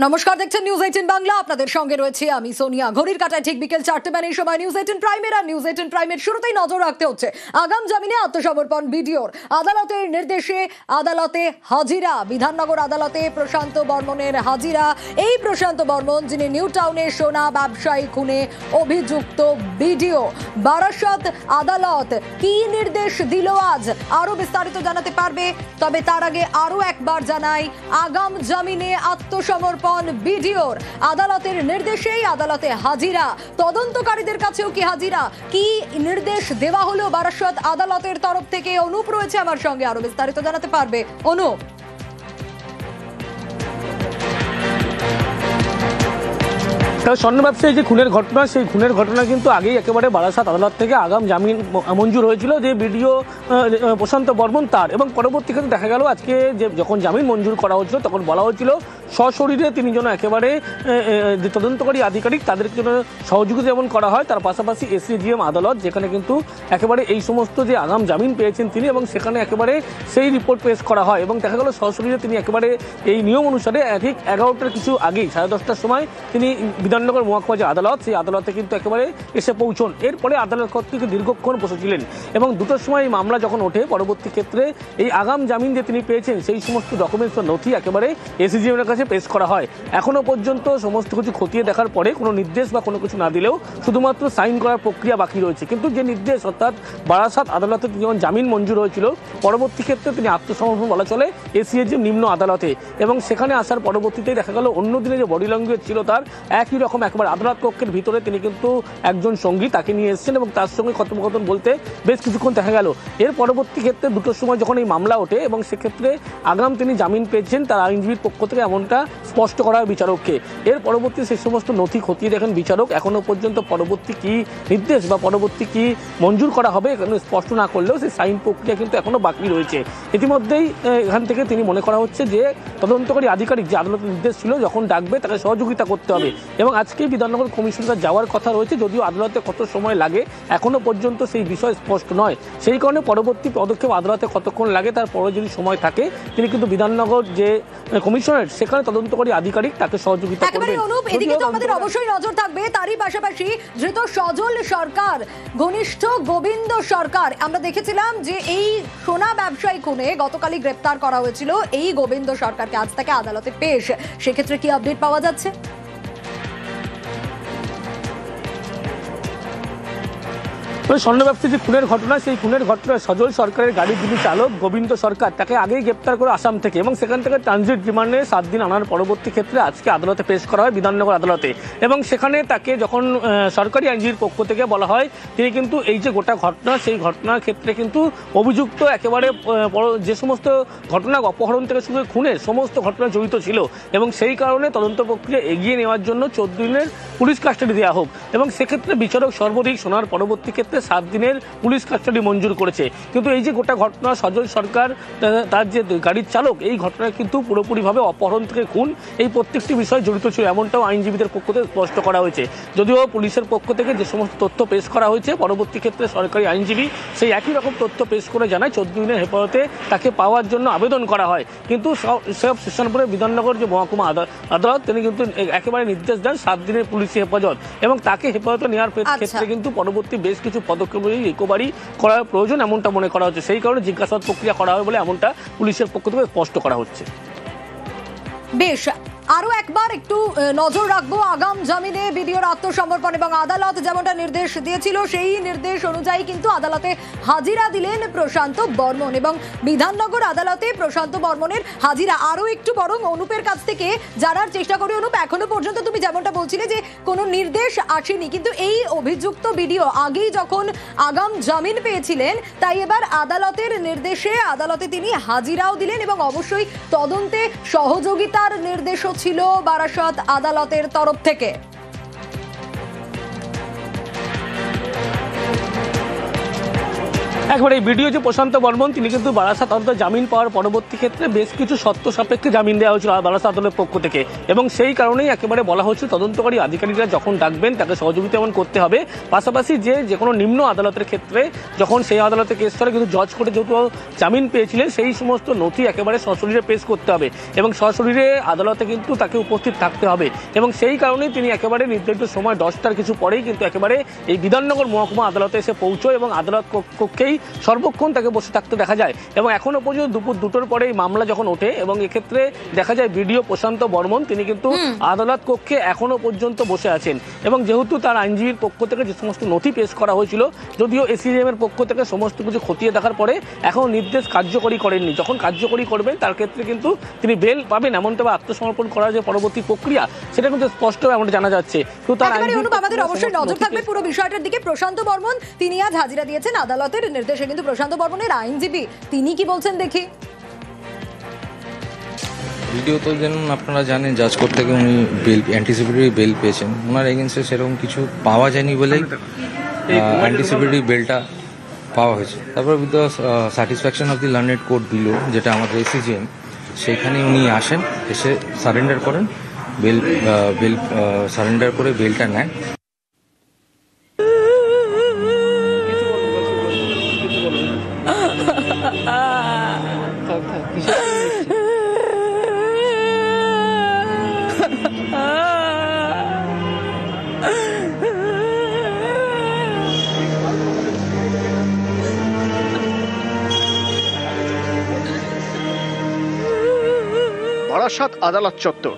নমস্কার, দেখছেন নিউজ 18 বাংলা। আপনাদের সঙ্গে রয়েছে আমি সোনিয়া। ঘড়ির কাঁটায় ঠিক বিকেল 4টে এই সময় নিউজ 18 প্রাইমের আর নিউজ 18 প্রাইমের শুরুতেই নজর রাখতে হচ্ছে আগাম জামিনে আত্মসমর্পণ ভিডিওর। আদালতের নির্দেশে আদালতে হাজিরা। বিধাননগর আদালতে প্রশান্ত বর্মনের হাজিরা। এই প্রশান্ত বর্মন যিনি নিউ টাউনে সোনা ব্যবসায়ী খুনে অভিযুক্ত ভিডিও। বারাসত আদালত কি নির্দেশ দিল আজ আরো বিস্তারিত জানাতে পারবে। তবে তার আগে আরো একবার জানাই, আগাম জামিনে আত্মসমর্পণ ভিডিওর। আদালতের নির্দেশেই আদালতে হাজিরা। তদন্তকারীদের কাছেও কি হাজিরা? কি নির্দেশ দেওয়া হলো বারাসত আদালতের তরফ থেকে? অনুপ রয়েছে আমার সঙ্গে, আরো বিস্তারিত জানাতে পারবে অনুপ। স্বর্ণ ব্যবসায়ী যে খুনের ঘটনা, সেই খুনের ঘটনা কিন্তু আগেই একেবারে বারাসাত আদালত থেকে আগাম জামিন মঞ্জুর হয়েছিল যে ভিডিও প্রশান্ত বর্মন তার, এবং পরবর্তী ক্ষেত্রে দেখা গেল আজকে যে যখন জামিন মঞ্জুর করা হয়েছিল তখন বলা হয়েছিল সশরীরে তিনি যেন একেবারে যে তদন্তকারী আধিকারিক তাদের জন্য সহযোগিতা যেমন করা হয়, তার পাশাপাশি এসিজিএম আদালত যেখানে কিন্তু একেবারে এই সমস্ত যে আগাম জামিন পেয়েছেন তিনি, এবং সেখানে একেবারে সেই রিপোর্ট পেশ করা হয় এবং দেখা গেল সশরীরে তিনি একেবারে এই নিয়ম অনুসারে ঠিক 11টার কিছু আগেই 10:30টার সময় তিনি বিধাননগর মহকুমা যে আদালত, সেই আদালতে কিন্তু একেবারে এসে পৌঁছন। এরপরে আদালত কর্তৃক দীর্ঘক্ষণ বসেছিলেন এবং 2টোর সময় এই মামলা যখন ওঠে, পরবর্তী ক্ষেত্রে এই আগাম জামিন যে তিনি পেয়েছেন সেই সমস্ত ডকুমেন্টস বা নথি একেবারে এসিজিএমের কাছে পেশ করা হয়। এখনো পর্যন্ত সমস্ত কিছু খতিয়ে দেখার পরে কোনো নির্দেশ বা কোনো কিছু না দিলেও শুধুমাত্র সাইন করার প্রক্রিয়া বাকি রয়েছে। কিন্তু যে নির্দেশ, অর্থাৎ বারাসাত আদালতে যখন জামিন মঞ্জুর হয়েছিল, পরবর্তী ক্ষেত্রে তিনি আত্মসমর্পণ বলা চলে এসিজিএম নিম্ন আদালতে, এবং সেখানে আসার পরবর্তীতেই দেখা গেল অন্য দিনে যে বডি ল্যাঙ্গুয়েজ ছিল তার একই রকম একবার আদালত কক্ষের ভিতরে তিনি কিন্তু একজন সঙ্গী তাকে নিয়ে এসেছেন এবং তার সঙ্গে কথোপকথন বলতে বেশ কিছুক্ষণ দেখা গেল। এর পরবর্তী ক্ষেত্রে 2টোর সময় যখন এই মামলা ওঠে এবং সেক্ষেত্রে আগাম তিনি জামিন পেয়েছেন, তার আইনজীবীর পক্ষ থেকে এমনটা স্পষ্ট করা হয় বিচারককে। এর পরবর্তী সেই সমস্ত নথি খতিয়ে দেখেন বিচারক। এখনো পর্যন্ত পরবর্তী কি নির্দেশ বা পরবর্তী কি মঞ্জুর করা হবে এখানে স্পষ্ট না করলেও সেই সাইন প্রক্রিয়া কিন্তু এখনো বাকি রয়েছে। ইতিমধ্যেই এখান থেকে তিনি মনে করা হচ্ছে যে তদন্তকারী আধিকারিক যে আদালতের নির্দেশ ছিল যখন ডাকবে তাকে সহযোগিতা করতে হবে, এবং আজকেই বিধাননগর কমিশনার যাওয়ার কথা রয়েছে, যদিও আদালতে কত সময় লাগে এখনো পর্যন্ত সেই বিষয় স্পষ্ট নয়। সেই কারণে পরবর্তী পদক্ষেপ আদালতে কতক্ষণ লাগে তারপরে যদি সময় থাকে তিনি কিন্তু বিধাননগর যে কমিশনার সেখানে তদন্তকারী আধিকারিক তাকে সহযোগিতা করবেন। এদিকে তো আমাদের অবশ্যই নজর থাকবে। তারই পাশাপাশি ধৃত সজল সরকার ঘনিষ্ঠ গোবিন্দ সরকার, আমরা দেখেছিলাম যে এই সোনা ব্যবসায়ী খুনে গতকালই গ্রেপ্তার করা হয়েছিল এই গোবিন্দ সরকারকে, আজ তাকে আদালতে পেশ। সেক্ষেত্রে কি আপডেট পাওয়া যাচ্ছে? স্বর্ণ ব্যবসায়ী যে খুনের ঘটনা, সেই খুনের ঘটনায় সজল সরকারের গাড়ির যিনি চালক গোবিন্দ সরকার তাকে আগেই গ্রেপ্তার করে আসাম থেকে, এবং সেখান থেকে ট্রানজিট রিমান্ডে 7 দিন আনার পরবর্তী ক্ষেত্রে আজকে আদালতে পেশ করা হয় বিধাননগর আদালতে। এবং সেখানে তাকে যখন সরকারি আইনজীবীর পক্ষ থেকে বলা হয় তিনি কিন্তু এই যে গোটা ঘটনা, সেই ঘটনার ক্ষেত্রে কিন্তু অভিযুক্ত একেবারে যে সমস্ত ঘটনা অপহরণ থেকে শুরু খুনের সমস্ত ঘটনা জড়িত ছিল, এবং সেই কারণে তদন্ত প্রক্রিয়া এগিয়ে নেওয়ার জন্য 14 দিনের পুলিশ কাস্টাডি দেওয়া হোক, এবং সেক্ষেত্রে বিচারক সর্বাধিক শোনার পরবর্তী ক্ষেত্রে 7 দিনের পুলিশ কাস্টাডি মঞ্জুর করেছে। কিন্তু এই যে গোটা ঘটনা, সজল সরকার তার যে গাড়ির চালক, এই ঘটনায় কিন্তু পুরোপুরিভাবে অপহরণ থেকে খুন এই প্রত্যেকটি বিষয় জড়িত ছিল, এমনটাও আইনজীবীদের পক্ষ থেকে স্পষ্ট করা হয়েছে। যদিও পুলিশের পক্ষ থেকে যে সমস্ত তথ্য পেশ করা হয়েছে, পরবর্তী ক্ষেত্রে সরকারি আইনজীবী সেই একই রকম তথ্য পেশ করে জানায় 14 দিনের হেফাজতে তাকে পাওয়ার জন্য আবেদন করা হয়। কিন্তু সব সেশনপুরের বিধাননগর যে মহকুমা আদালত তিনি কিন্তু একেবারে নির্দেশ দেন 7 দিনের পুলিশি হেফাজত, এবং তাকে হেফাজতে নেওয়ার ক্ষেত্রে কিন্তু পরবর্তী বেশ কিছু পদক্ষেপ রিকভারি করার প্রয়োজন এমনটা মনে করা হচ্ছে। সেই কারণে জিজ্ঞাসাবাদ প্রক্রিয়া করা হবে বলে এমনটা পুলিশের পক্ষ থেকে স্পষ্ট করা হচ্ছে। বেশ, আরো একবার একটু নজর রাখবো আগাম জামিনে ভিডিওর আত্মসমর্পণ, এবং আদালত যেমনটা নির্দেশ দিয়েছিল সেই নির্দেশ অনুযায়ী কিন্তু আদালতে হাজিরা দিলেন প্রশান্ত বর্মন, এবং বিধাননগর আদালতে প্রশান্ত বর্মনের হাজিরা। আরো একটু বরং অনুপের কাছ থেকে জানার চেষ্টা করি। অনুপ, এখনো পর্যন্ত তুমি যেমনটা বলছিলে যে কোনো নির্দেশ আসেনি, কিন্তু এই অভিযুক্ত ভিডিও আগেই যখন আগাম জামিন পেয়েছিলেন, তাই এবার আদালতের নির্দেশে আদালতে তিনি হাজিরাও দিলেন, এবং অবশ্যই তদন্তে সহযোগিতার নির্দেশও ছিল বারাসত আদালতের তরফ থেকে। একবার এই ভিডিও যে প্রশান্ত বর্মন তিনি কিন্তু বারাসাত আদালতে জামিন পাওয়ার পরবর্তী ক্ষেত্রে বেশ কিছু শর্ত সাপেক্ষে জামিন দেওয়া হয়েছিল বারাসাত আদালতের পক্ষ থেকে, এবং সেই কারণেই একেবারে বলা হচ্ছে তদন্তকারী আধিকারিকরা যখন ডাকবেন তাকে সহযোগিতা এমন করতে হবে। পাশাপাশি যে কোনো নিম্ন আদালতের ক্ষেত্রে যখন সেই আদালতে কেস চলে কিন্তু জজ কোর্টে যেহেতু জামিন পেয়েছিলেন সেই সমস্ত নথি একেবারে সশরীরে পেশ করতে হবে এবং সশরীরে আদালতে কিন্তু তাকে উপস্থিত থাকতে হবে, এবং সেই কারণেই তিনি একেবারে নির্ধারিত সময় 10টার কিছু পরেই কিন্তু একেবারে এই বিধাননগর মহকুমা আদালতে এসে পৌঁছয় এবং আদালত কক্ষেই সর্বক্ষণ তাকে বসে থাকতে দেখা যায়। এবং এখনো পর্যন্ত দুপুর 2টোর পরে এই মামলা যখন ওঠে এবং এক্ষেত্রে দেখা যায় ভিডিও প্রশান্ত বর্মন তিনি কিন্তু আদালত কক্ষে এখনো পর্যন্ত বসে আছেন, এবং যেহেতু তার আইনজীবীর পক্ষ থেকে যে সমস্ত নথি পেশ করা হয়েছিল, যদিও এসিজিএম এর পক্ষ থেকে সমস্ত কিছু খতিয়ে দেখার পরে এখনো নির্দেশ কার্যকরী করেননি, যখন কার্যকরী করবেন তার ক্ষেত্রে কিন্তু তিনি বেল পাবেন এমনটা বা আত্মসমর্পণ করার যে পরবর্তী প্রক্রিয়া সেটা কিন্তু স্পষ্ট এমনটা জানা যাচ্ছে। তো তার আমাদের অবশ্যই নজর থাকবে পুরো বিষয়টার দিকে। প্রশান্ত বর্মন তিনি আজ হাজিরা দিয়েছেন আদালতের নির্দেশে, কিন্তু প্রশান্ত বর্মনের আইনজীবী তিনি কি বলছেন দেখি। ভিডিও তো যেমন আপনারা জানেন জাজ কোর্ট থেকে উনি বেল অ্যান্টিসিপেটরি বেল পেয়েছেন, ওনার এগেনস্টে সেরকম কিছু পাওয়া যায়নি বলেই অ্যান্টিসিপেটরি বেলটা পাওয়া হয়েছে। তারপর with the satisfaction of the learned court below যেটা আমাদের এসিজিএম, সেখানে উনি আসেন, এসে সারেন্ডার করেন, বেল সারেন্ডার করে বেলটা নেন। বারাসাত আদালত চত্বর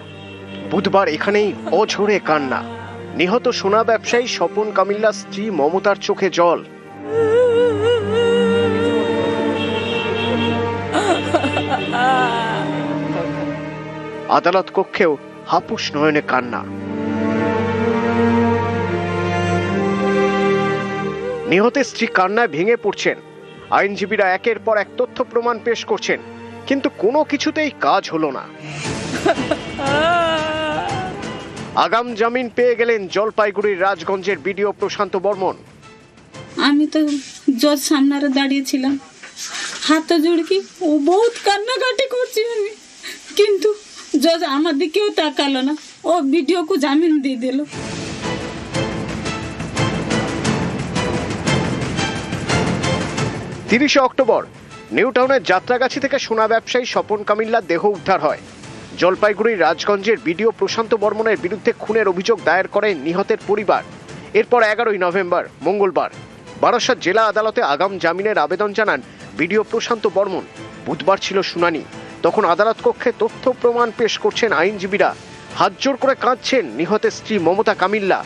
বুধবার এখানেই অঝরে কান্না। নিহত সোনা ব্যবসায়ী স্বপন কামিল্লার স্ত্রী মমতার চোখে জল। আদালত কক্ষেও হাপুস নয়নে কান্না। নিহতের স্ত্রী কান্নায় ভেঙে পড়ছেন। আইনজীবীরা একের পর এক তথ্য প্রমাণ পেশ করছেন, কিন্তু কোনো কিছুতেই কাজ হলো না। আগাম জামিন পেয়ে গেলেন জলপাইগুড়ির রাজগঞ্জের বিডিও প্রশান্ত বর্মন। আমি তো জজ সামনে দাঁড়িয়েছিলাম, হাত জুড়কি ও বহুত কান্নাকাটি করছি আমি, কিন্তু জজ আমার দিকেও তাকালো না, ও ভিডিওকে জামিন দিয়ে দিল। 30 অক্টোবর নিউ টাউনের যাত্রাগাছি থেকে সোনা ব্যবসায়ী স্বপন কামিল্লার দেহ উদ্ধার হয়। জলপাইগুড়ির রাজগঞ্জের বিডিও প্রশান্ত বর্মনের বিরুদ্ধে খুনের অভিযোগ দায়ের করে নিহতের পরিবার। এরপর 11 নভেম্বর মঙ্গলবার বারাসাত জেলা আদালতে আগাম জামিনের আবেদন জানান বিডিও প্রশান্ত বর্মন। বুধবার ছিল শুনানি। তখন আদালত কক্ষে তথ্য প্রমাণ পেশ করছেন আইনজীবীরা। হাত জোর করে কাঁদছেন নিহতের স্ত্রী মমতা কামিল্লা।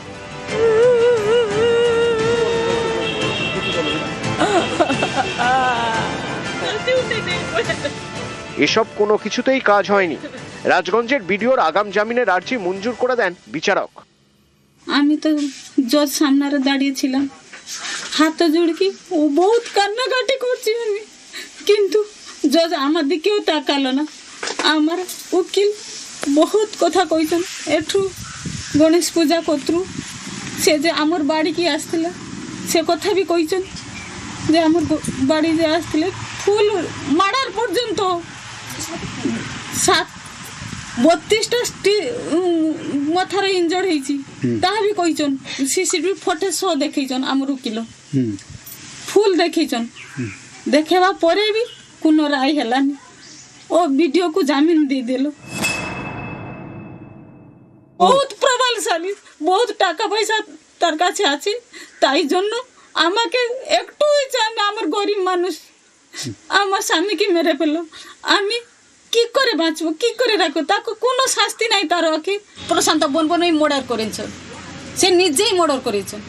এসব কোনো কিছুতেই কাজ হয়নি। রাজগঞ্জের বিডিওর আগাম জামিনের আর্জি মঞ্জুর করে দেন বিচারক। আমি তো জজ সামনে দাঁড়িয়েছিলাম, হাত জুড়কি ও বহুত কান্নাকাটি করছি আমি, কিন্তু জজ আমার দিকেও তাকালো না। আমার উকিল বহুত কথা কইছেন, এঠু গণেশ পূজা করতু সে যে আমার বাড়ি কি আসলে সে কথা বি কইছেন, যে আমার বাড়ি যে আসলে ফুল মারার পর্যন্ত 32টা মাথারে ইঞ্জর্ড হয়েছি, তাহা বি কইছেন। সিসিটিভি ফটেজ সহ দেখেইছেন আমার উকিল, ফুল দেখেইছেন। দেখেবা পরে বি কোনো রায় হেলানি, ও ভিডিওকে জামিন দিয়ে দিল। বহুত প্রবলশালী, বহুত টাকা পয়সা তার কাছে আছে, তাই জন্য আমাকে একটু ইচ্ছা, আমি আমার গরিব মানুষ, আমার স্বামীকে মেরে ফেললো, আমি কি করে বাঁচবো, কি করে রাখবো, তাকে কোনো শাস্তি নাই। তার ওকে প্রশান্ত বর্মনই মর্ডার করেছেন, সে নিজেই মর্ডার করেছেন,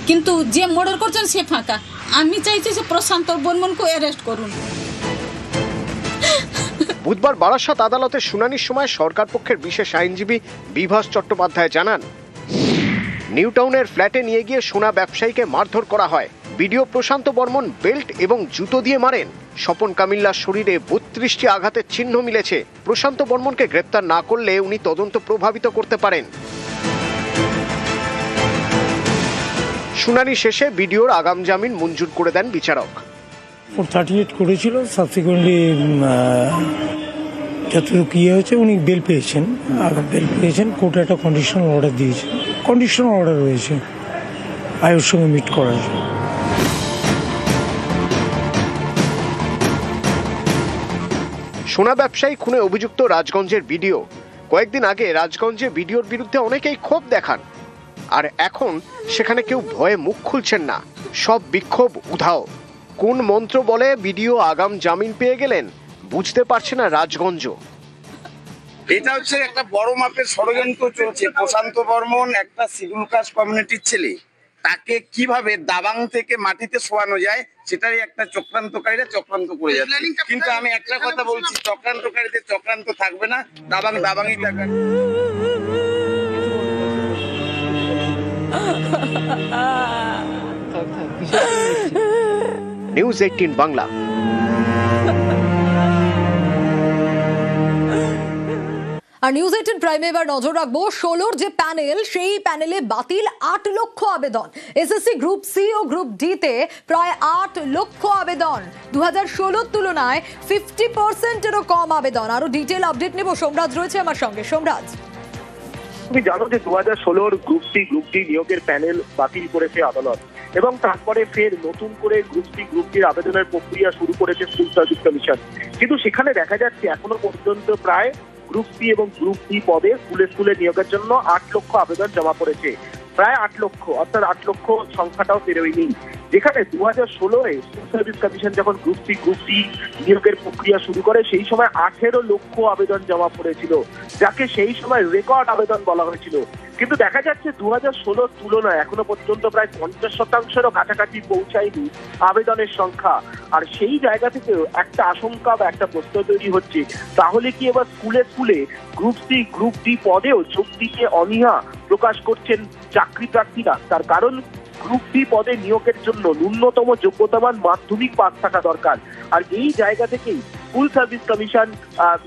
কিন্তু যে মর্ডার করছেন সে ফাঁকা। আমি চাইছি যে প্রশান্ত বর্মনকে অ্যারেস্ট করুন। বুধবার বারাসাত আদালতের শুনানির সময় সরকার পক্ষের বিশেষ আইনজীবী বিভাস চট্টোপাধ্যায় জানান, নিউ টাউনের ফ্ল্যাটে নিয়ে গিয়ে সোনা ব্যবসায়ীকে মারধর করা হয়। বিডিও প্রশান্ত বর্মন বেল্ট এবং জুতো দিয়ে মারেন। স্বপন কামিল্লার শরীরে 32টি আঘাতের চিহ্ন মিলেছে। প্রশান্ত বর্মনকে গ্রেপ্তার না করলে উনি তদন্ত প্রভাবিত করতে পারেন। শুনানি শেষে বিডিওর আগাম জামিন মঞ্জুর করে দেন বিচারক। 438 করেছিল, সাবসিকুয়েন্টলি যতটুকু ইয়ে হয়েছে উনি বেল পেয়েছেন, কোর্টে একটা কন্ডিশনাল অর্ডার দিয়েছে, কন্ডিশনাল অর্ডার রয়েছে আয়ের সঙ্গে মিট করার জন্য। সোনা ব্যবসায়ী খুনে অভিযুক্ত রাজগঞ্জের ভিডিও। কয়েকদিন আগে রাজগঞ্জে ভিডিওর বিরুদ্ধে অনেকেই ক্ষোভ দেখান, আর এখন সেখানে কেউ ভয়ে মুখ খুলছেন না, সব বিক্ষোভ উধাও। কোন মন্ত্র বলে ভিডিও আগাম জামিন পেয়ে গেলেন বুঝতে পারছে না রাজগঞ্জ। এটা হচ্ছে একটা বড় মাপের ষড়যন্ত্র চলছে। প্রশান্ত বর্মন একটা শিডিউল কাস্ট কমিউনিটির ছেলে, তাকে কিভাবে দাবাং থেকে মাটিতে শোয়ানো যায় সেটাই একটা চক্রান্তকারীরা চক্রান্ত করে যাচ্ছে। কিন্তু আমি একটা কথা বলছি, চক্রান্তকারীদের চক্রান্ত থাকবে না, দাবাংই থাকবে। নিউজ 18 বাংলা। আর নিউজ 18 প্রাইমে এবার নজর রাখবো 16 যে প্যানেল, সেই প্যানেলে বাতিল 8 লক্ষ আবেদন। এসএসসি গ্রুপ সি ও গ্রুপ ডি তে প্রায় 8 লক্ষ আবেদন, 2016 তুলনায় 50%-এরও কম আবেদন। আরো ডিটেইল আপডেট নেব, সোমরাজ রয়েছে আমার সঙ্গে। সোমরাজ, তুমি জানো যে 2016 গ্রুপ ডি নিয়োগের প্যানেল বাতিল করেছে আদালত, এবং তারপরে ফের নতুন করে গ্রুপ ডির আবেদনের প্রক্রিয়া শুরু করেছে স্কুল সার্ভিস কমিশন। কিন্তু সেখানে দেখা যাচ্ছে এখনো পর্যন্ত প্রায় গ্রুপ সি এবং গ্রুপ ডি পদে স্কুলে নিয়োগের জন্য 8 লক্ষ আবেদন জমা পড়েছে। প্রায় 8 লক্ষ, অর্থাৎ 8 লক্ষ সংখ্যাটাও পেরোয়নি। যেখানে 2016-এ স্কুল সার্ভিস কমিশন যখন গ্রুপ ডি নিয়োগের প্রক্রিয়া শুরু করে সেই সময় 18 লক্ষ আবেদন জমা পড়েছিল, যাকে সেই সময় রেকর্ড আবেদন বলা হয়েছিল। কিন্তু দেখা যাচ্ছে 2016 তুলনায় এখনো পর্যন্ত প্রায় 50%-এরও কাছাকাছি পৌঁছায়নি আবেদনের সংখ্যা। আর সেই জায়গা থেকে একটা আশঙ্কা বা একটা প্রশ্ন তৈরি হচ্ছে, তাহলে কি এবার স্কুলে গ্রুপ সি গ্রুপ ডি পদেও যোগ দিতে অনীহা প্রকাশ করছেন চাকরি প্রার্থীরা? তার কারণ গ্রুপ ডি পদে নিয়োগের জন্য ন্যূনতম যোগ্যতামান মাধ্যমিক পাস থাকা দরকার। আর এই জায়গা থেকেই স্কুল সার্ভিস কমিশন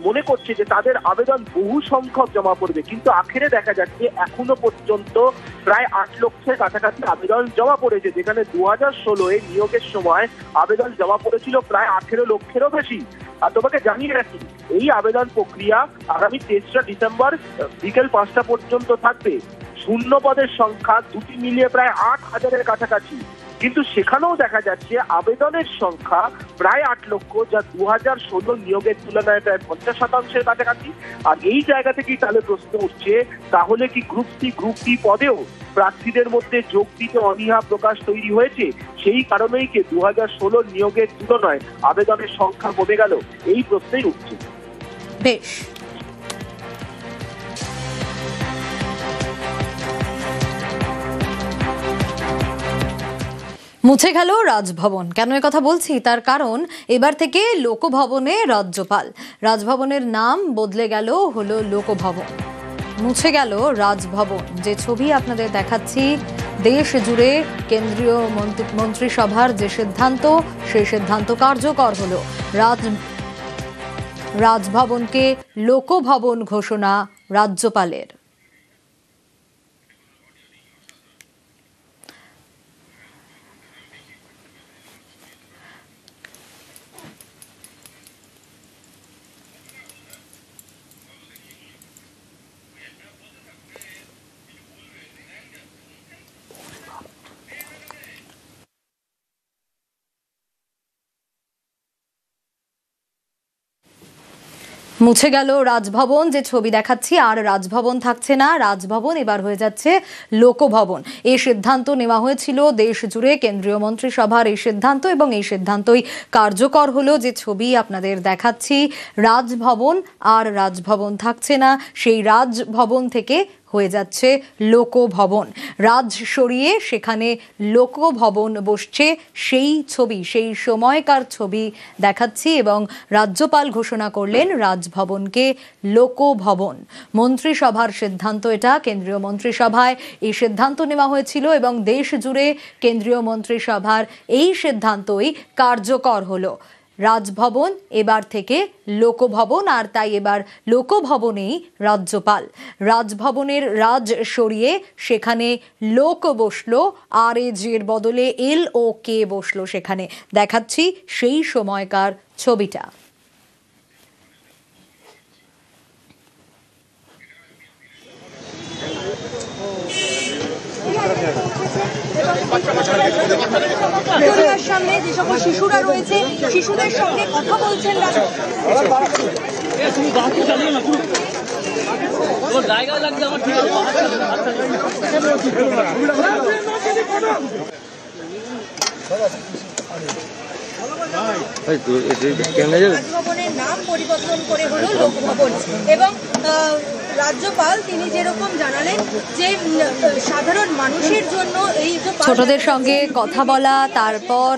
মনে করছে যে তাদের আবেদন বহু সংখ্যক জমা পড়বে। কিন্তু আখেরে দেখা যাচ্ছে এখনো পর্যন্ত প্রায় 8 লক্ষের কাছাকাছি আবেদন জমা পড়েছে, যেখানে 2016-এ নিয়োগের সময় আবেদন জমা পড়েছিল প্রায় 18 লক্ষেরও বেশি। আর তোমাকে জানিয়ে রাখি, এই আবেদন প্রক্রিয়া আগামী 23 ডিসেম্বর বিকেল 5টা পর্যন্ত থাকবে। শূন্য পদের সংখ্যা দুটি মিলিয়ে প্রায় 8,000-এর কাছাকাছি। কিন্তু সেখানেও দেখা যাচ্ছে আবেদনের সংখ্যা প্রায় 8 লক্ষ, যা 2016 নিয়োগের তুলনায় প্রায় 50%-এর কাছাকাছি। আর এই জায়গা থেকেই তাহলে প্রশ্ন উঠছে, তাহলে কি গ্রুপ সি গ্রুপ ডি পদেও প্রার্থীদের মধ্যে যোগ দিতে অনীহা প্রকাশ তৈরি হয়েছে? সেই কারণেই কি 2016 নিয়োগের তুলনায় আবেদনের সংখ্যা কমে গেল? এই প্রশ্নই উঠছে। বেশ, মুছে গেল রাজভবন। কেন এ কথা বলছি? তার কারণ এবার থেকে লোকভবনে রাজ্যপাল, রাজভবনের নাম বদলে গেল, হলো লোকভবন। মুছে গেল রাজভবন। যে ছবি আপনাদের দেখাচ্ছি, দেশ জুড়ে কেন্দ্রীয় মন্ত্রিসভার যে সিদ্ধান্ত, সেই সিদ্ধান্ত কার্যকর হলো। রাজভবনকে লোকভবন ঘোষণা রাজ্যপালের। মুছে গেল রাজভবন। যে ছবি দেখাচ্ছি, আর রাজভবন থাকছে না, রাজভবন এবার হয়ে যাচ্ছে লোকভবন। এই সিদ্ধান্ত নেওয়া হয়েছিল দেশ জুড়ে কেন্দ্রীয় মন্ত্রিসভার এই সিদ্ধান্ত, এবং এই সিদ্ধান্তই কার্যকর হলো। যে ছবি আপনাদের দেখাচ্ছি, রাজভবন আর রাজভবন থাকছে না, সেই রাজভবন থেকে হয়ে যাচ্ছে লোকভবন। রাজ সরিয়ে সেখানে লোকভবন বসছে, সেই ছবি, সেই সময়কার ছবি দেখাচ্ছি। এবং রাজ্যপাল ঘোষণা করলেন রাজভবনকে লোকভবন। মন্ত্রিসভার সিদ্ধান্ত এটা, কেন্দ্রীয় মন্ত্রিসভায় এই সিদ্ধান্ত নেওয়া হয়েছিল, এবং দেশ জুড়ে কেন্দ্রীয় মন্ত্রিসভার এই সিদ্ধান্তই কার্যকর হলো। রাজভবন এবার থেকে লোকভবন, আর তাই এবার লোকভবনেই রাজ্যপাল। রাজভবনের রাজ সরিয়ে সেখানে লোক বসলো, RAG এর বদলে LOK বসলো সেখানে। দেখাচ্ছি সেই সময়কার ছবিটা। সামনে যে সকল শিশুরা রয়েছে, শিশুদের সঙ্গে কথা বলছেন রাজভবনের নাম পরিবর্তন করে হলো লোকভবন। এবং রাজ্যপাল তিনি যেরকম জানালেন যে সাধারণ মানুষের জন্য এই ছোটদের সঙ্গে কথা বলা, তারপর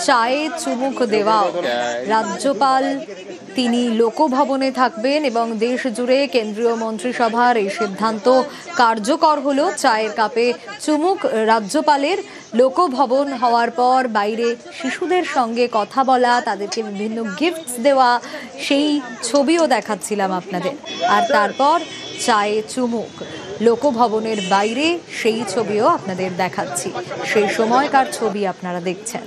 চায়ে চুমুক দেওয়া। রাজ্যপাল তিনি লোকভবনে থাকবেন এবং দেশ জুড়ে কেন্দ্রীয় মন্ত্রিসভার এই সিদ্ধান্ত কার্যকর হলো। চায়ের কাপে চুমুক রাজ্যপালের। লোকভবন হওয়ার পর বাইরে শিশুদের সঙ্গে কথা বলা, তাদেরকে বিভিন্ন গিফটস দেওয়া, সেই ছবিও দেখাচ্ছিলাম আপনাদের। আর তারপর চায়ে চুমুক লোকভবনের বাইরে, সেই ছবিও আপনাদের দেখাচ্ছি। সেই সময়কার ছবি আপনারা দেখছেন।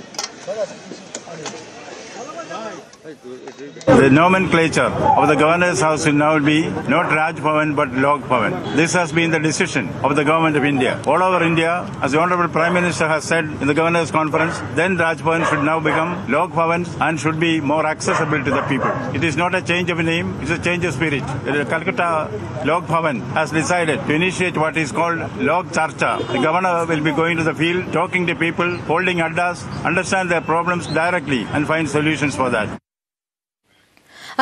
The nomenclature of the governor's house will now be not Raj Bhavan but Lok Bhavan. This has been the decision of the government of India. All over India, as the Honorable Prime Minister has said in the governor's conference, then Raj Bhavan should now become Lok Bhavan and should be more accessible to the people. It is not a change of name, it is a change of spirit. The Calcutta Lok Bhavan has decided to initiate what is called Lok Charcha. The governor will be going to the field, talking to people, holding addas, understand their problems directly and find solutions for that.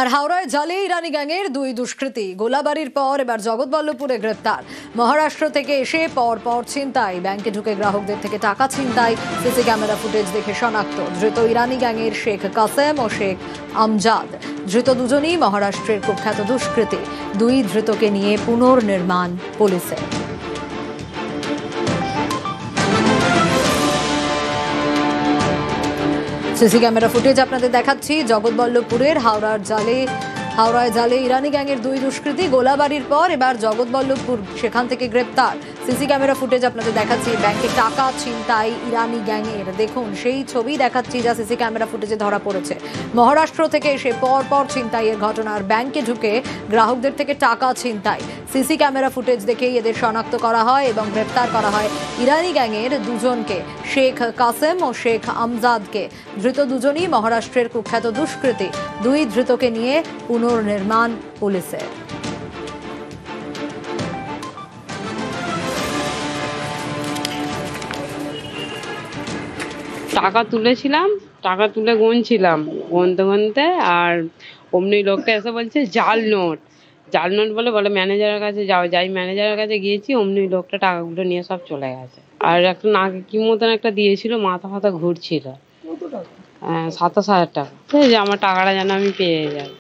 আর হাওড়ায় জালে ইরানি গ্যাংয়ের দুই দুষ্কৃতী গোলাবাড়ির পর এবার জগৎবল্লভপুরে গ্রেপ্তার। মহারাষ্ট্র থেকে এসে পর ছিনতাই, ব্যাংকে ঢুকে গ্রাহকদের থেকে টাকা ছিনতাই, সিসি ক্যামেরা ফুটেজ দেখে শনাক্ত। ধৃত ইরানি গ্যাংয়ের শেখ কাসেম ও শেখ আমজাদ। ধৃত দুজনই মহারাষ্ট্রের কুখ্যাত দুষ্কৃতী। দুই ধৃতকে নিয়ে পুনর্নির্মাণ পুলিশের। সিসি ক্যামেরা ফুটেজ আপনাদের দেখাচ্ছি জগৎবল্লভপুরের হাওড়ায় জালে ইরানি গ্যাংয়ের দুই দুষ্কৃতী গোলাবাড়ির পর এবার জগৎবল্লভপুর, সেখান থেকে গ্রেপ্তার। সিসি ক্যামেরা ফুটেজ আপনাদের দেখাচ্ছি, ব্যাংকে টাকা ছিনতাই ইরানি গ্যাংয়ের। দেখুন সেই ছবি দেখাচ্ছি যা সিসি ক্যামেরা ফুটেজে ধরা পড়েছে। মহারাষ্ট্র থেকে এসে পর ছিনতাইয়ের ঘটনার, ব্যাংকে ঢুকে গ্রাহকদের থেকে টাকা ছিনতাই। সিসি ক্যামেরা ফুটেজ দেখেই এদের শনাক্ত করা হয় এবং গ্রেপ্তার করা হয় ইরানি গ্যাংয়ের দুজনকে, শেখ কাসেম ও শেখ আমজাদকে। ধৃত দুজনই মহারাষ্ট্রের কুখ্যাত দুষ্কৃতী। দুই ধৃতকে নিয়ে পুনর্নির্মাণ পুলিশের। টাকা তুলেছিলাম, টাকা তুলে গুনছিলাম, গুনতে আর অমনি লোকটা এসে বলছে জাল নোট বলে ম্যানেজারের কাছে যাই ম্যানেজারের কাছে গিয়েছি, অমনি লোকটা টাকাগুলো নিয়ে সব চলে গেছে। আর একটা নাকে কি মতন একটা দিয়েছিল, মাথা ঘুরছিল। 27,000 টাকা। যে আমার টাকাটা যেন আমি পেয়ে যাই।